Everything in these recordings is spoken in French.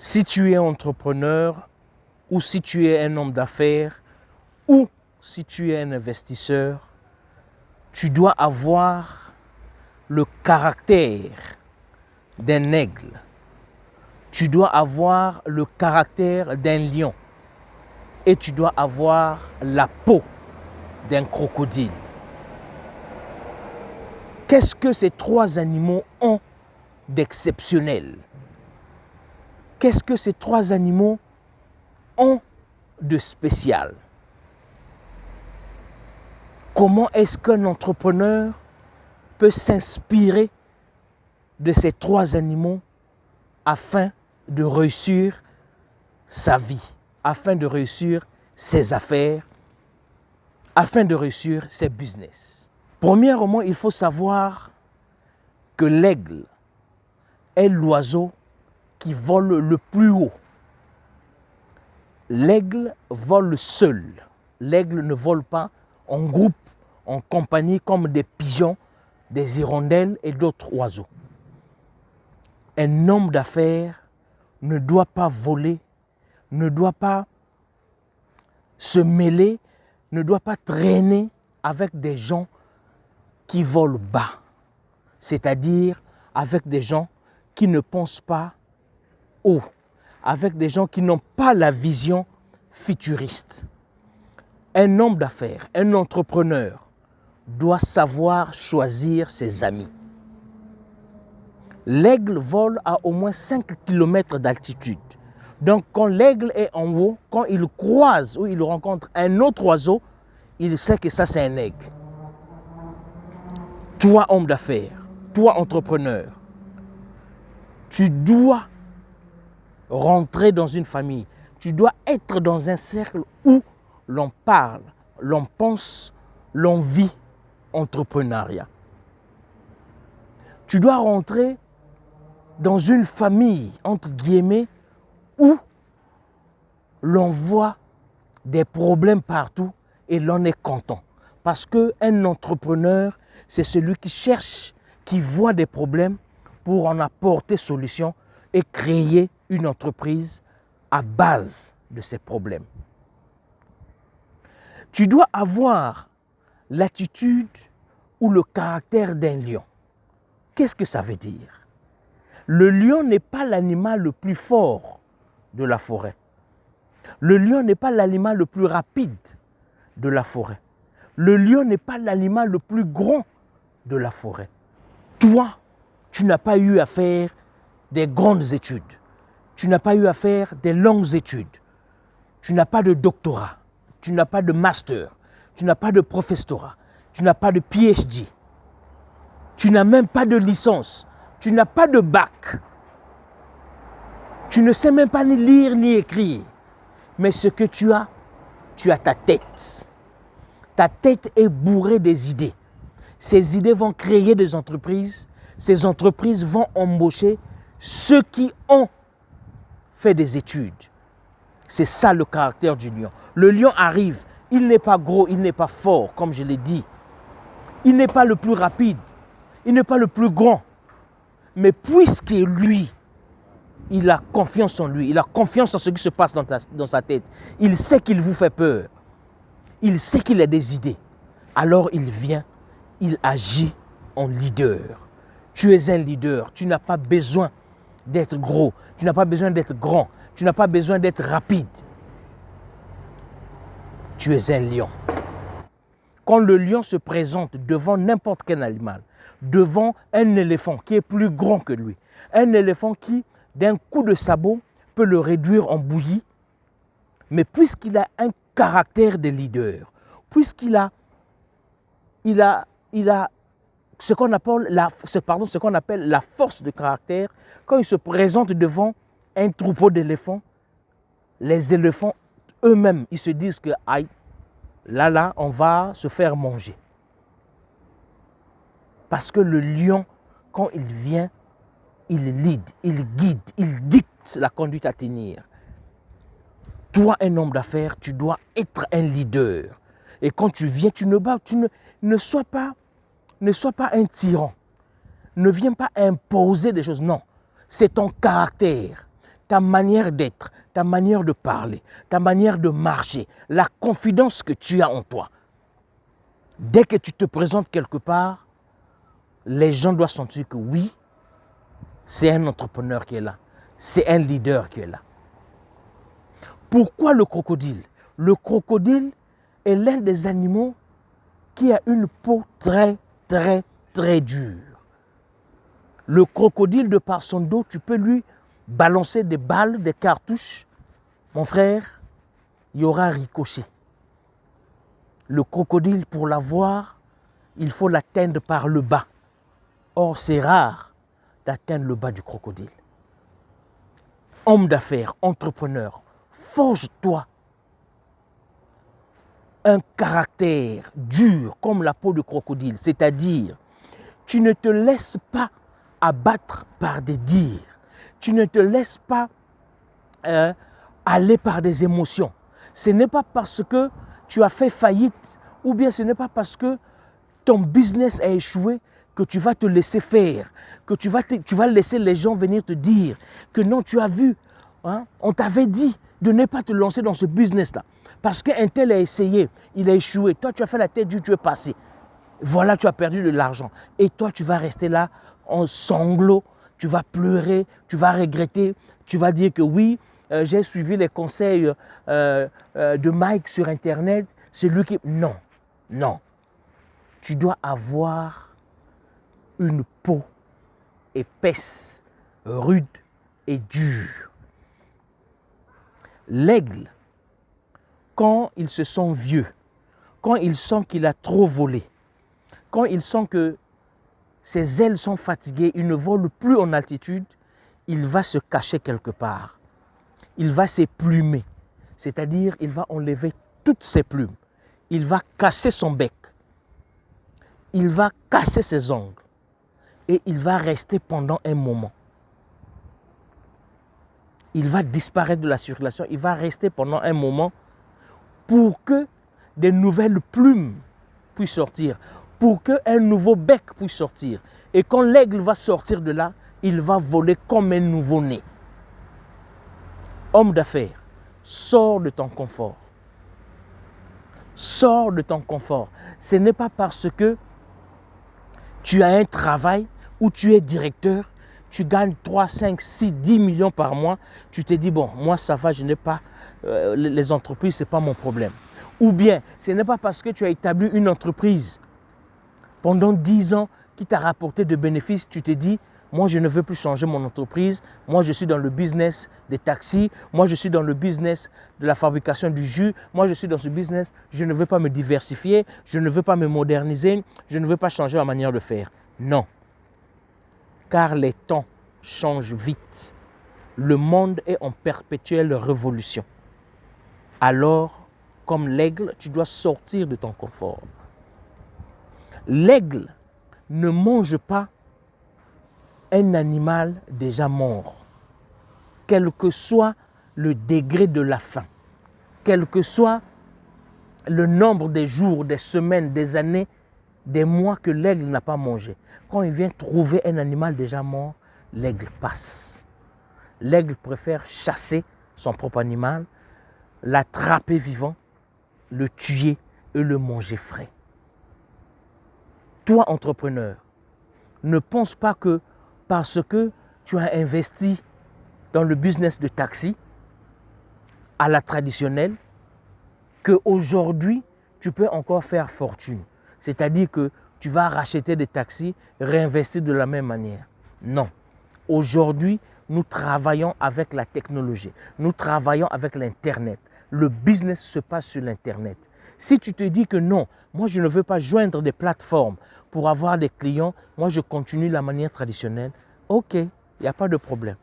Si tu es entrepreneur ou si tu es un homme d'affaires ou si tu es un investisseur, tu dois avoir le caractère d'un aigle. Tu dois avoir le caractère d'un lion. Et tu dois avoir la peau d'un crocodile. Qu'est-ce que ces trois animaux ont d'exceptionnel? Qu'est-ce que ces trois animaux ont de spécial? Comment est-ce qu'un entrepreneur peut s'inspirer de ces trois animaux afin de réussir sa vie, afin de réussir ses affaires, afin de réussir ses business? Premièrement, il faut savoir que l'aigle est l'oiseau qui vole le plus haut. L'aigle vole seul. L'aigle ne vole pas en groupe, en compagnie comme des pigeons, des hirondelles et d'autres oiseaux. Un homme d'affaires ne doit pas voler, ne doit pas se mêler, ne doit pas traîner avec des gens qui volent bas, c'est-à-dire avec des gens qui ne pensent pas haut, avec des gens qui n'ont pas la vision futuriste. Un homme d'affaires, un entrepreneur doit savoir choisir ses amis. L'aigle vole à au moins 5 km d'altitude. Donc quand l'aigle est en haut, quand il croise ou il rencontre un autre oiseau, il sait que ça c'est un aigle. Toi homme d'affaires, toi entrepreneur, tu dois rentrer dans une famille, tu dois être dans un cercle où l'on parle, l'on pense, l'on vit entrepreneuriat. Tu dois rentrer dans une famille, entre guillemets, où l'on voit des problèmes partout et l'on est content. Parce qu'un entrepreneur, c'est celui qui cherche, qui voit des problèmes pour en apporter solution et créer une entreprise à base de ces problèmes. Tu dois avoir l'attitude ou le caractère d'un lion. Qu'est-ce que ça veut dire? Le lion n'est pas l'animal le plus fort de la forêt. Le lion n'est pas l'animal le plus rapide de la forêt. Le lion n'est pas l'animal le plus grand de la forêt. Toi, tu n'as pas eu à faire des grandes études. Tu n'as pas eu à faire des longues études. Tu n'as pas de doctorat. Tu n'as pas de master. Tu n'as pas de professorat. Tu n'as pas de PhD. Tu n'as même pas de licence. Tu n'as pas de bac. Tu ne sais même pas ni lire ni écrire. Mais ce que tu as ta tête. Ta tête est bourrée des idées. Ces idées vont créer des entreprises. Ces entreprises vont embaucher ceux qui ont fait des études. C'est ça le caractère du lion. Le lion arrive, il n'est pas gros, il n'est pas fort, comme je l'ai dit. Il n'est pas le plus rapide, il n'est pas le plus grand. Mais puisque lui, il a confiance en lui, il a confiance en ce qui se passe dans sa tête, il sait qu'il vous fait peur, il sait qu'il a des idées, alors il vient, il agit en leader. Tu es un leader, tu n'as pas besoin d'être gros, tu n'as pas besoin d'être grand, tu n'as pas besoin d'être rapide. Tu es un lion. Quand le lion se présente devant n'importe quel animal, devant un éléphant qui est plus grand que lui, un éléphant qui, d'un coup de sabot, peut le réduire en bouillie, mais puisqu'il a un caractère de leader, puisqu'il a ce qu'on appelle la force de caractère, quand il se présente devant un troupeau d'éléphants, les éléphants eux-mêmes, ils se disent que aïe, là, on va se faire manger. Parce que le lion, quand il vient, il lead, il guide, il dicte la conduite à tenir. Toi, un homme d'affaires, tu dois être un leader. Et quand tu viens, ne sois pas un tyran. Ne viens pas imposer des choses. Non, c'est ton caractère. ta manière d'être, ta manière de parler, ta manière de marcher, la confidence que tu as en toi. Dès que tu te présentes quelque part, les gens doivent sentir que oui, c'est un entrepreneur qui est là, c'est un leader qui est là. Pourquoi le crocodile? Le crocodile est l'un des animaux qui a une peau très, très, très dure. Le crocodile, de par son dos, tu peux lui balancer des balles, des cartouches. Mon frère, il y aura ricochet. Le crocodile, pour l'avoir, il faut l'atteindre par le bas. Or, c'est rare d'atteindre le bas du crocodile. Homme d'affaires, entrepreneur, forge-toi un caractère dur comme la peau de crocodile, c'est-à-dire tu ne te laisses pas abattre par des dires, tu ne te laisses pas aller par des émotions. Ce n'est pas parce que tu as fait faillite ou bien ce n'est pas parce que ton business a échoué que tu vas te laisser faire, que tu vas laisser les gens venir te dire que non, tu as vu, hein, on t'avait dit de ne pas te lancer dans ce business-là. Parce qu'un tel a essayé, il a échoué. Toi, tu as fait la tête dure, tu es passé. Voilà, tu as perdu de l'argent. Et toi, tu vas rester là en sanglots, tu vas pleurer, tu vas regretter, tu vas dire que oui, j'ai suivi les conseils de Mike sur Internet. C'est lui qui... Non, non. Tu dois avoir une peau épaisse, rude et dure. L'aigle, quand il se sent vieux, quand il sent qu'il a trop volé, quand il sent que ses ailes sont fatiguées, il ne vole plus en altitude, il va se cacher quelque part. Il va s'éplumer, c'est-à-dire il va enlever toutes ses plumes. Il va casser son bec, il va casser ses ongles et il va rester pendant un moment. Il va disparaître de la circulation, il va rester pendant un moment pour que des nouvelles plumes puissent sortir, pour qu'un nouveau bec puisse sortir. Et quand l'aigle va sortir de là, il va voler comme un nouveau-né. Homme d'affaires, sors de ton confort. Sors de ton confort. Ce n'est pas parce que tu as un travail où tu es directeur, tu gagnes 3, 5, 6, 10 millions par mois, tu te dis, bon, moi ça va, je n'ai pas, les entreprises, ce n'est pas mon problème. Ou bien, ce n'est pas parce que tu as établi une entreprise pendant 10 ans qui t'a rapporté de bénéfices, tu te dis, moi je ne veux plus changer mon entreprise, moi je suis dans le business des taxis, moi je suis dans le business de la fabrication du jus, moi je suis dans ce business, je ne veux pas me diversifier, je ne veux pas me moderniser, je ne veux pas changer ma manière de faire. Non. Car les temps changent vite. Le monde est en perpétuelle révolution. Alors, comme l'aigle, tu dois sortir de ton confort. L'aigle ne mange pas un animal déjà mort, quel que soit le degré de la faim, quel que soit le nombre des jours, des semaines, des années, des mois que l'aigle n'a pas mangé. Quand il vient trouver un animal déjà mort, l'aigle passe. L'aigle préfère chasser son propre animal, l'attraper vivant, le tuer et le manger frais. Toi, entrepreneur, ne pense pas que parce que tu as investi dans le business de taxi à la traditionnelle, qu'aujourd'hui, tu peux encore faire fortune. C'est-à-dire que tu vas racheter des taxis, réinvestir de la même manière. Non. Aujourd'hui, nous travaillons avec la technologie. Nous travaillons avec l'Internet. Le business se passe sur l'Internet. Si tu te dis que non, moi je ne veux pas joindre des plateformes pour avoir des clients, moi je continue la manière traditionnelle, ok, il n'y a pas de problème.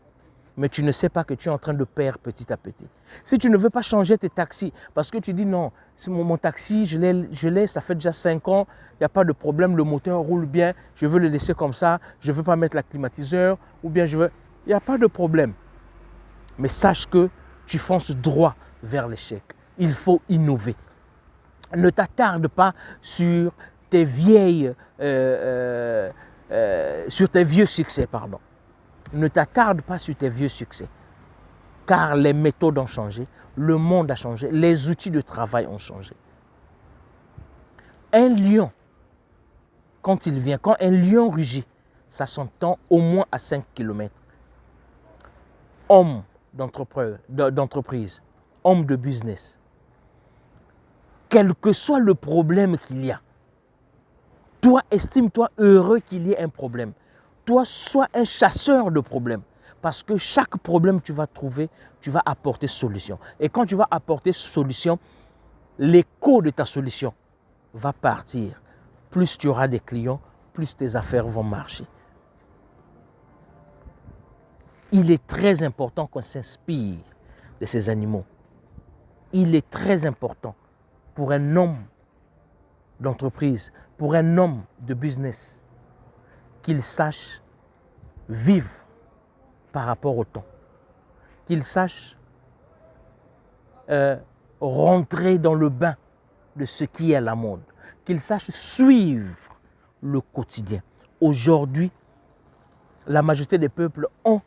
Mais tu ne sais pas que tu es en train de perdre petit à petit. Si tu ne veux pas changer tes taxis, parce que tu dis non, mon taxi, je l'ai, ça fait déjà 5 ans, il n'y a pas de problème, le moteur roule bien, je veux le laisser comme ça, je ne veux pas mettre la climatiseur, ou bien je veux... Il n'y a pas de problème. Mais sache que tu fonces droit vers l'échec. Il faut innover. Ne t'attarde pas sur tes vieux succès, pardon. Ne t'attarde pas sur tes vieux succès. car les méthodes ont changé, le monde a changé, les outils de travail ont changé. Un lion, quand il vient, quand un lion rugit, ça s'entend au moins à 5 km. Homme d'entreprise, homme de business, quel que soit le problème qu'il y a, toi, estime-toi heureux qu'il y ait un problème. Toi, sois un chasseur de problèmes. Parce que chaque problème que tu vas trouver, tu vas apporter solution. Et quand tu vas apporter solution, l'écho de ta solution va partir. Plus tu auras des clients, plus tes affaires vont marcher. Il est très important qu'on s'inspire de ces animaux. Il est très important pour un homme d'entreprise, pour un homme de business, qu'il sache vivre par rapport au temps, qu'il sache rentrer dans le bain de ce qui est à la mode, qu'il sache suivre le quotidien. Aujourd'hui, la majorité des peuples ont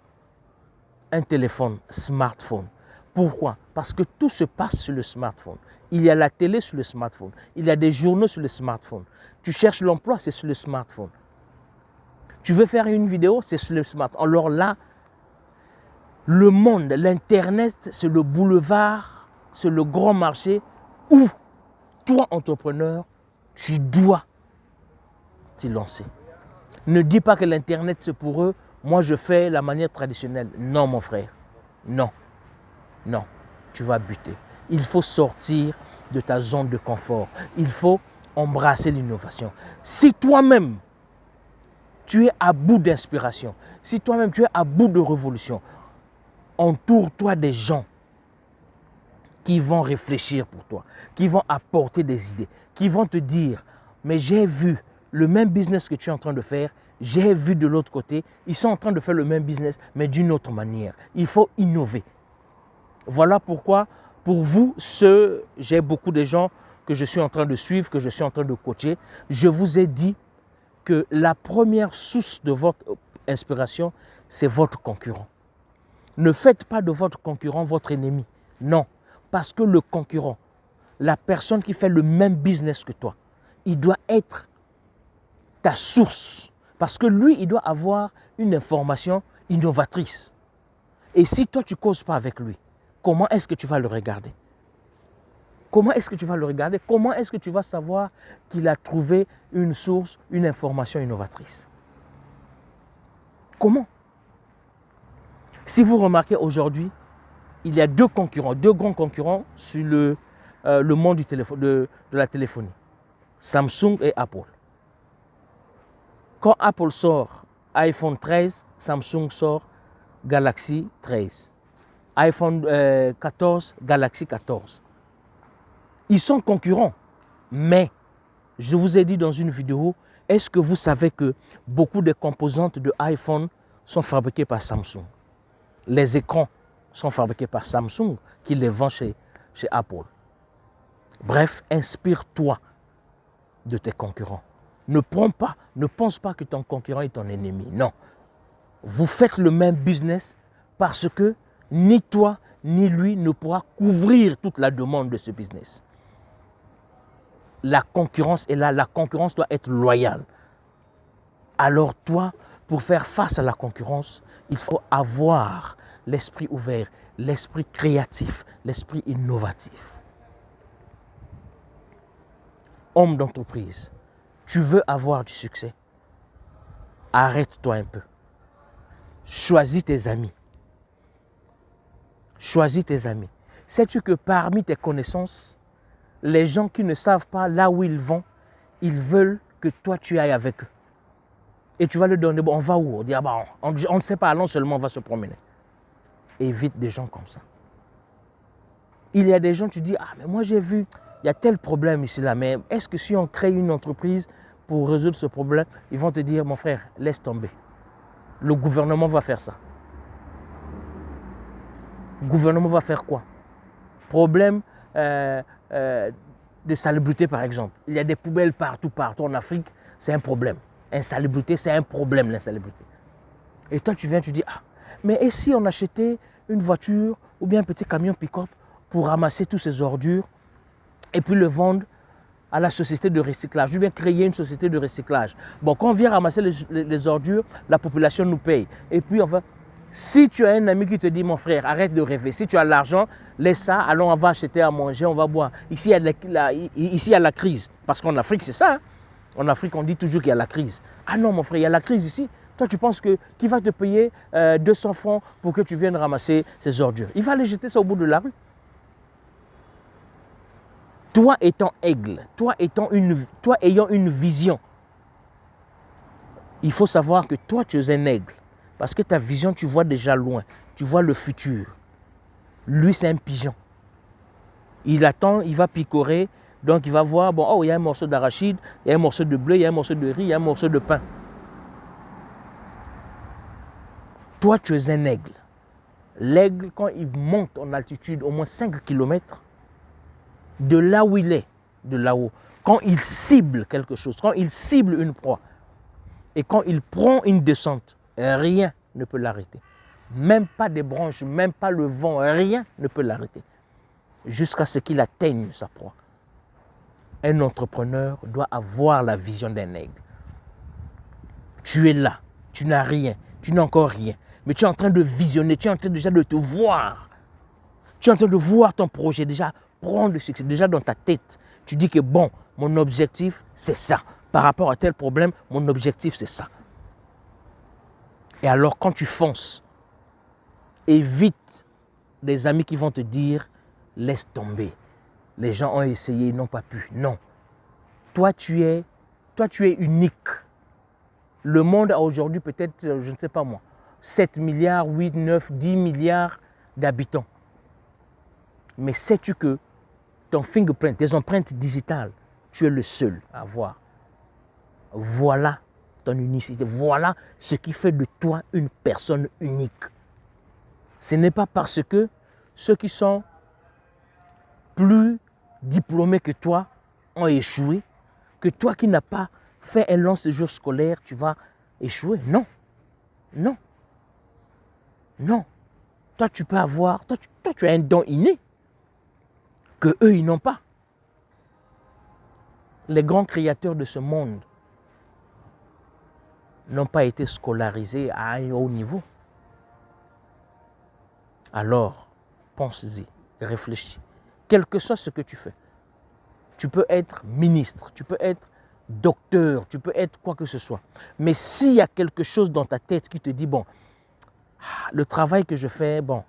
un téléphone, smartphone. Pourquoi? Parce que tout se passe sur le smartphone. Il y a la télé sur le smartphone. Il y a des journaux sur le smartphone. Tu cherches l'emploi, c'est sur le smartphone. Tu veux faire une vidéo, c'est sur le smartphone. Alors là, le monde, l'Internet, c'est le boulevard, c'est le grand marché où toi, entrepreneur, tu dois t'y lancer. Ne dis pas que l'Internet, c'est pour eux. Moi, je fais la manière traditionnelle. Non, mon frère. Non. Non. Tu vas buter. Il faut sortir de ta zone de confort. Il faut embrasser l'innovation. Si toi-même, tu es à bout d'inspiration, si toi-même, tu es à bout de révolution, entoure-toi des gens qui vont réfléchir pour toi, qui vont apporter des idées, qui vont te dire, mais j'ai vu le même business que tu es en train de faire, j'ai vu de l'autre côté, ils sont en train de faire le même business, mais d'une autre manière. Il faut innover. Voilà pourquoi, pour vous, j'ai beaucoup de gens que je suis en train de suivre, que je suis en train de coacher. Je vous ai dit que la première source de votre inspiration, c'est votre concurrent. Ne faites pas de votre concurrent votre ennemi. Non, parce que le concurrent, la personne qui fait le même business que toi, il doit être ta source. Parce que lui, il doit avoir une information innovatrice. Et si toi, tu ne causes pas avec lui, comment est-ce que tu vas le regarder? Comment est-ce que tu vas le regarder? Comment est-ce que tu vas savoir qu'il a trouvé une source, une information innovatrice? Comment? Si vous remarquez aujourd'hui, il y a deux grands concurrents sur le monde de la téléphonie. Samsung et Apple. Quand Apple sort iPhone 13, Samsung sort Galaxy 13. iPhone 14, Galaxy 14. Ils sont concurrents, mais je vous ai dit dans une vidéo, est-ce que vous savez que beaucoup de composantes de iPhone sont fabriquées par Samsung? Les écrans sont fabriqués par Samsung qui les vend chez Apple. Bref, inspire-toi de tes concurrents. Ne pense pas que ton concurrent est ton ennemi. Non. Vous faites le même business parce que ni toi ni lui ne pourra couvrir toute la demande de ce business. La concurrence est là, la concurrence doit être loyale. Alors toi, pour faire face à la concurrence, il faut avoir l'esprit ouvert, l'esprit créatif, l'esprit innovatif. Homme d'entreprise, tu veux avoir du succès? Arrête-toi un peu. Choisis tes amis. Choisis tes amis. Sais-tu que parmi tes connaissances, les gens qui ne savent pas là où ils vont, ils veulent que toi tu ailles avec eux. Et tu vas leur donner, bon, on va où? On dit, ah bah, on ne sait pas, allons seulement, on va se promener. Évite des gens comme ça. Il y a des gens, tu dis, ah mais moi j'ai vu, il y a tel problème ici là, mais est-ce que si on crée une entreprise pour résoudre ce problème, ils vont te dire, mon frère, laisse tomber. Le gouvernement va faire ça. Le gouvernement va faire quoi? Problème de salubrité par exemple. Il y a des poubelles partout en Afrique, c'est un problème. Insalubrité, c'est un problème l'insalubrité. Et toi tu viens, tu dis, ah, mais et si on achetait une voiture ou bien un petit camion pick-up pour ramasser toutes ces ordures et puis le vendre à la société de recyclage, ou bien créer une société de recyclage. Bon, quand on vient ramasser les ordures, la population nous paye. Et puis, enfin, si tu as un ami qui te dit, mon frère, arrête de rêver. Si tu as l'argent, laisse ça, allons, on va acheter à manger, on va boire. Ici, il y a la crise. Parce qu'en Afrique, c'est ça. Hein? En Afrique, on dit toujours qu'il y a la crise. Ah non, mon frère, il y a la crise ici. Toi, tu penses que qui va te payer 200 francs pour que tu viennes ramasser ces ordures? Il va aller jeter ça au bout de la rue. Toi étant aigle, toi ayant une vision, il faut savoir que toi tu es un aigle. Parce que ta vision, tu vois déjà loin, tu vois le futur. Lui, c'est un pigeon. Il attend, il va picorer, donc il va voir, bon, oh, il y a un morceau d'arachide, il y a un morceau de blé, il y a un morceau de riz, il y a un morceau de pain. Toi, tu es un aigle. L'aigle, quand il monte en altitude, au moins 5 km, de là où il est, de là-haut, quand il cible quelque chose, quand il cible une proie, et quand il prend une descente, rien ne peut l'arrêter. Même pas des branches, même pas le vent, rien ne peut l'arrêter. Jusqu'à ce qu'il atteigne sa proie. Un entrepreneur doit avoir la vision d'un aigle. Tu es là, tu n'as rien, tu n'as encore rien, mais tu es en train de visionner, tu es en train déjà de te voir. Tu es en train de voir ton projet déjà prendre le succès, déjà dans ta tête. Tu dis que bon, mon objectif, c'est ça. Par rapport à tel problème, mon objectif, c'est ça. Et alors, quand tu fonces, évite les amis qui vont te dire, laisse tomber. Les gens ont essayé, ils n'ont pas pu. Non. Toi, tu es unique. Le monde a aujourd'hui peut-être, je ne sais pas moi, 7 milliards, 8, 9, 10 milliards d'habitants. Mais sais-tu que ton fingerprint, tes empreintes digitales, tu es le seul à avoir. Voilà ton unicité. Voilà ce qui fait de toi une personne unique. Ce n'est pas parce que ceux qui sont plus diplômés que toi ont échoué, que toi qui n'as pas fait un long séjour scolaire, tu vas échouer. Non. Non. Non. Toi, tu peux avoir, toi, tu as un don inné que eux, ils n'ont pas. Les grands créateurs de ce monde n'ont pas été scolarisés à un haut niveau. Alors, pense-y, réfléchis. Quel que soit ce que tu fais, tu peux être ministre, tu peux être docteur, tu peux être quoi que ce soit. Mais s'il y a quelque chose dans ta tête qui te dit, bon, le travail que je fais, bon,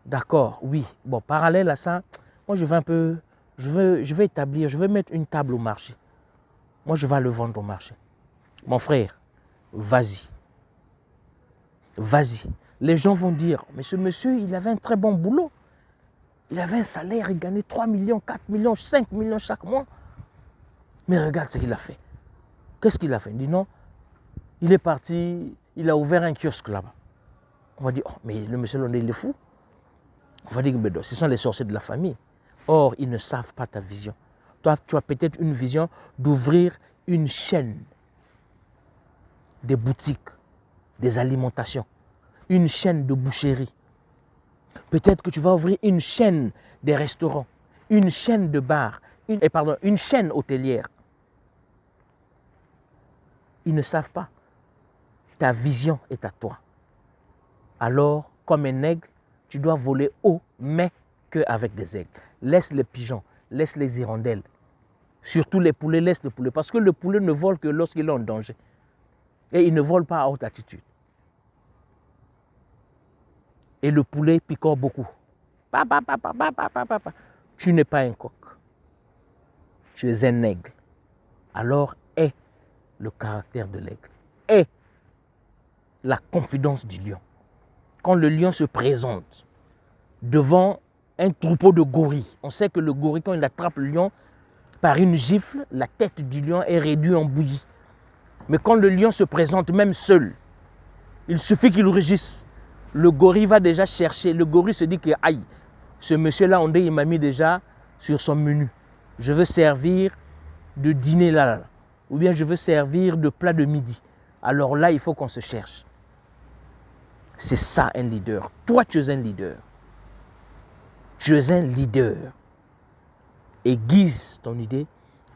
d'accord, oui, bon, parallèle à ça, moi je vais établir, je vais mettre une table au marché. Moi je vais le vendre au marché. Mon frère, vas-y. Vas-y. Les gens vont dire, mais ce monsieur, il avait un très bon boulot. Il avait un salaire, il gagnait 3 millions, 4 millions, 5 millions chaque mois. Mais regarde ce qu'il a fait. Qu'est-ce qu'il a fait? Il dit non, il est parti, il a ouvert un kiosque là-bas. On va dire, oh, mais le monsieur Londé, il est fou. On va dire, ce sont les sorciers de la famille. Or, ils ne savent pas ta vision. Toi, tu as peut-être une vision d'ouvrir une chaîne, des boutiques, des alimentations, une chaîne de boucherie. Peut-être que tu vas ouvrir une chaîne des restaurants, une chaîne de bars, une chaîne hôtelière. Ils ne savent pas. Ta vision est à toi. Alors, comme un aigle, tu dois voler haut, mais qu'avec des aigles. Laisse les pigeons, laisse les hirondelles. Surtout les poulets, laisse le poulet. Parce que le poulet ne vole que lorsqu'il est en danger. Et il ne vole pas à haute altitude. Et le poulet picore beaucoup. Tu n'es pas un coq. Tu es un aigle. Alors, aie le caractère de l'aigle. Aie la confidence du lion. Quand le lion se présente devant un troupeau de gorilles, on sait que le gorille, quand il attrape le lion, par une gifle, la tête du lion est réduite en bouillie. Mais quand le lion se présente même seul, il suffit qu'il rugisse. Le gorille va déjà chercher. Le gorille se dit que, aïe, ce monsieur-là, il m'a mis déjà sur son menu. Je veux servir de dîner là. Ou bien je veux servir de plat de midi. Alors là, il faut qu'on se cherche. C'est ça un leader. Toi, tu es un leader. Tu es un leader. Aiguise ton idée,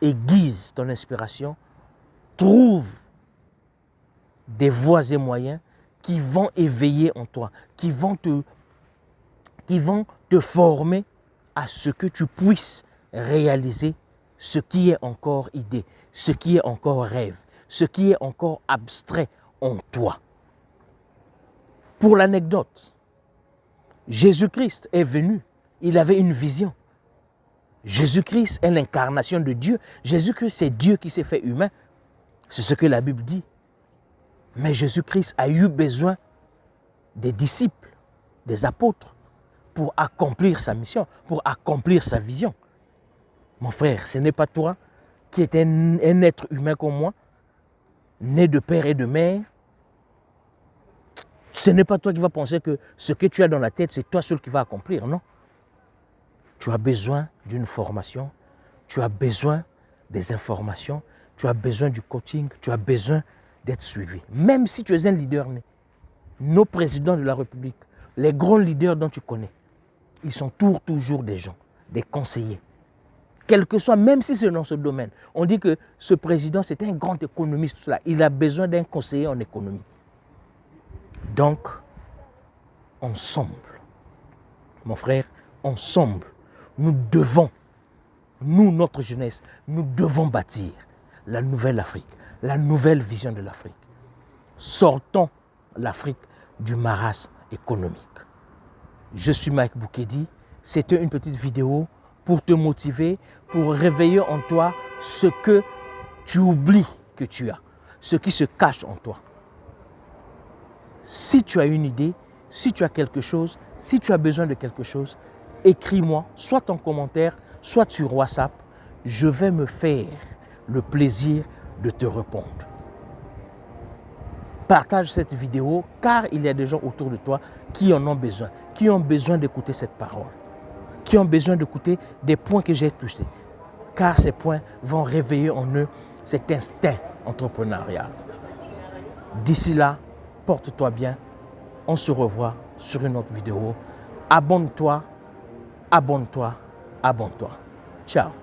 aiguise ton inspiration, trouve des voies et moyens qui vont éveiller en toi, qui vont te former à ce que tu puisses réaliser ce qui est encore idée, ce qui est encore rêve, ce qui est encore abstrait en toi. Pour l'anecdote, Jésus-Christ est venu, il avait une vision. Jésus-Christ est l'incarnation de Dieu. Jésus-Christ, c'est Dieu qui s'est fait humain. C'est ce que la Bible dit. Mais Jésus-Christ a eu besoin des disciples, des apôtres, pour accomplir sa mission, pour accomplir sa vision. Mon frère, ce n'est pas toi qui es un être humain comme moi, né de père et de mère. Ce n'est pas toi qui vas penser que ce que tu as dans la tête, c'est toi seul qui vas accomplir, non. Tu as besoin d'une formation, tu as besoin des informations, tu as besoin du coaching, tu as besoin d'être suivi. Même si tu es un leader né, nos présidents de la République, les grands leaders dont tu connais, ils sont toujours des gens, des conseillers. Quel que soit, même si c'est dans ce domaine, on dit que ce président, c'est un grand économiste, tout cela. Il a besoin d'un conseiller en économie. Donc, ensemble, mon frère, ensemble, nous devons, nous, notre jeunesse, nous devons bâtir la nouvelle Afrique, la nouvelle vision de l'Afrique. Sortons l'Afrique du marasme économique. Je suis Mike Boukedi. C'était une petite vidéo pour te motiver, pour réveiller en toi ce que tu oublies que tu as, ce qui se cache en toi. Si tu as une idée, si tu as quelque chose, si tu as besoin de quelque chose, écris-moi, soit en commentaire, soit sur WhatsApp. Je vais me faire le plaisir de te répondre. Partage cette vidéo car il y a des gens autour de toi qui en ont besoin d'écouter cette parole, qui ont besoin d'écouter des points que j'ai touchés, car ces points vont réveiller en eux cet instinct entrepreneurial. D'ici là, porte-toi bien. On se revoit sur une autre vidéo. Abonne-toi, abonne-toi, abonne-toi. Ciao.